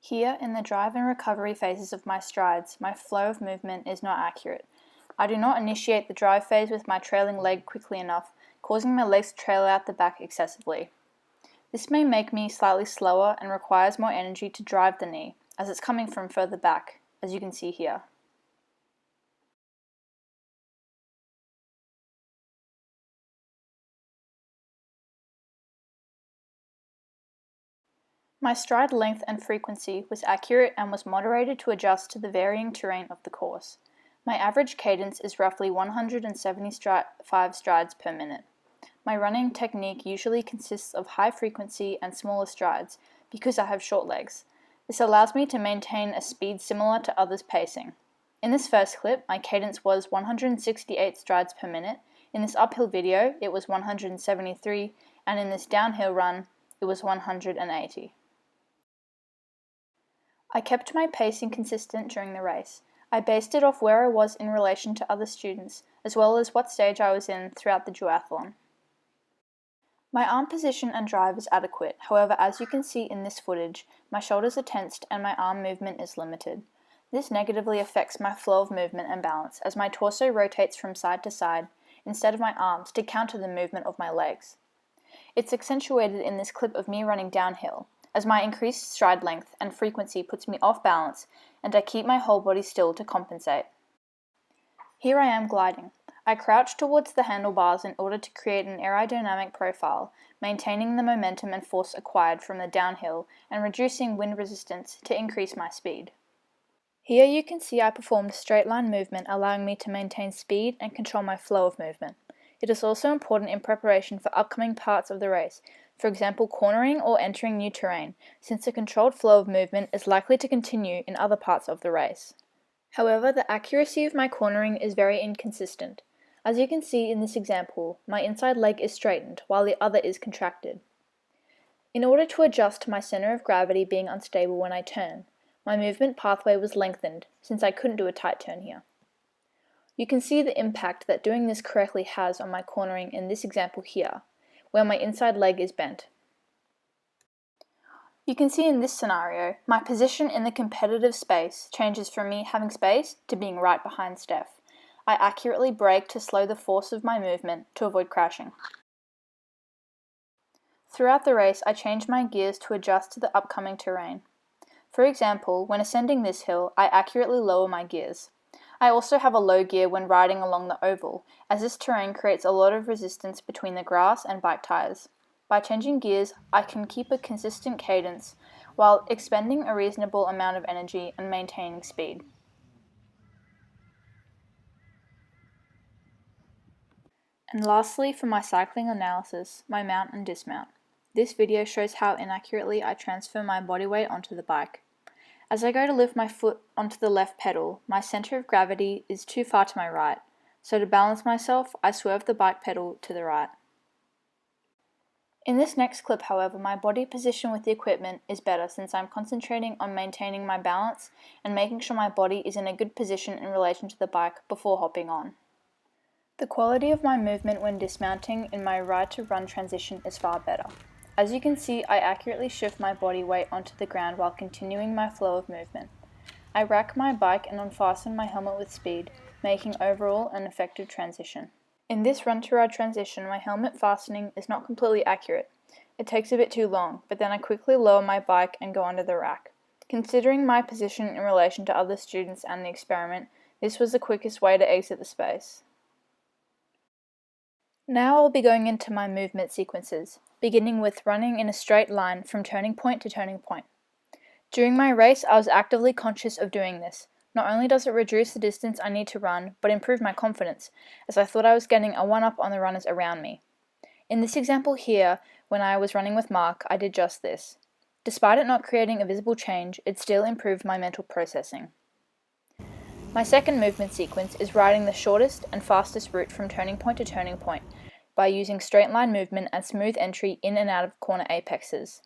Here, in the drive and recovery phases of my strides, my flow of movement is not accurate. I do not initiate the drive phase with my trailing leg quickly enough, causing my legs to trail out the back excessively. This may make me slightly slower and requires more energy to drive the knee, as it's coming from further back, as you can see here. My stride length and frequency was accurate and was moderated to adjust to the varying terrain of the course. My average cadence is roughly 175 strides per minute. My running technique usually consists of high frequency and smaller strides because I have short legs. This allows me to maintain a speed similar to others' pacing. In this first clip, my cadence was 168 strides per minute. In this uphill video, it was 173, and in this downhill run, it was 180. I kept my pacing consistent during the race. I based it off where I was in relation to other students, as well as what stage I was in throughout the duathlon. My arm position and drive is adequate, however, as you can see in this footage, my shoulders are tensed and my arm movement is limited. This negatively affects my flow of movement and balance, as my torso rotates from side to side instead of my arms to counter the movement of my legs. It's accentuated in this clip of me running downhill, as my increased stride length and frequency puts me off balance and I keep my whole body still to compensate. Here I am gliding. I crouch towards the handlebars in order to create an aerodynamic profile, maintaining the momentum and force acquired from the downhill and reducing wind resistance to increase my speed. Here you can see I performed straight line movement, allowing me to maintain speed and control my flow of movement. It is also important in preparation for upcoming parts of the race, for example cornering or entering new terrain, since a controlled flow of movement is likely to continue in other parts of the race. However, the accuracy of my cornering is very inconsistent. As you can see in this example, my inside leg is straightened while the other is contracted. In order to adjust to my center of gravity being unstable when I turn, my movement pathway was lengthened since I couldn't do a tight turn here. You can see the impact that doing this correctly has on my cornering in this example here, where my inside leg is bent. You can see in this scenario, my position in the competitive space changes from me having space to being right behind Steph. I accurately brake to slow the force of my movement to avoid crashing. Throughout the race, I changed my gears to adjust to the upcoming terrain. For example, when ascending this hill, I accurately lower my gears. I also have a low gear when riding along the oval, as this terrain creates a lot of resistance between the grass and bike tires. By changing gears, I can keep a consistent cadence while expending a reasonable amount of energy and maintaining speed. And lastly, for my cycling analysis, my mount and dismount. This video shows how inaccurately I transfer my body weight onto the bike. As I go to lift my foot onto the left pedal, my center of gravity is too far to my right, so to balance myself, I swerve the bike pedal to the right. In this next clip, however, my body position with the equipment is better since I'm concentrating on maintaining my balance and making sure my body is in a good position in relation to the bike before hopping on. The quality of my movement when dismounting in my ride to run transition is far better. As you can see, I accurately shift my body weight onto the ground while continuing my flow of movement. I rack my bike and unfasten my helmet with speed, making overall an effective transition. In this run to ride transition, my helmet fastening is not completely accurate. It takes a bit too long, but then I quickly lower my bike and go under the rack. Considering my position in relation to other students and the experiment, this was the quickest way to exit the space. Now I'll be going into my movement sequences, beginning with running in a straight line from turning point to turning point. During my race, I was actively conscious of doing this. Not only does it reduce the distance I need to run, but improve my confidence, as I thought I was getting a one-up on the runners around me. In this example here, when I was running with Mark, I did just this. Despite it not creating a visible change, it still improved my mental processing. My second movement sequence is riding the shortest and fastest route from turning point to turning point by using straight line movement and smooth entry in and out of corner apexes.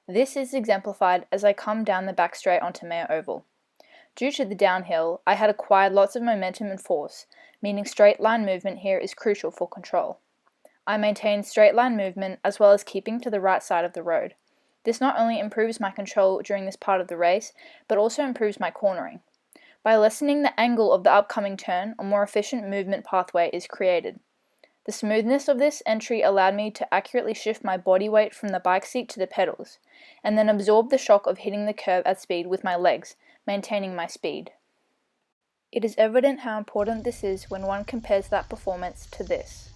This is exemplified as I come down the back straight onto Mayo Oval. Due to the downhill, I had acquired lots of momentum and force, meaning straight line movement here is crucial for control. I maintained straight line movement as well as keeping to the right side of the road. This not only improves my control during this part of the race, but also improves my cornering. By lessening the angle of the upcoming turn, a more efficient movement pathway is created. The smoothness of this entry allowed me to accurately shift my body weight from the bike seat to the pedals, and then absorb the shock of hitting the curb at speed with my legs, maintaining my speed. It is evident how important this is when one compares that performance to this.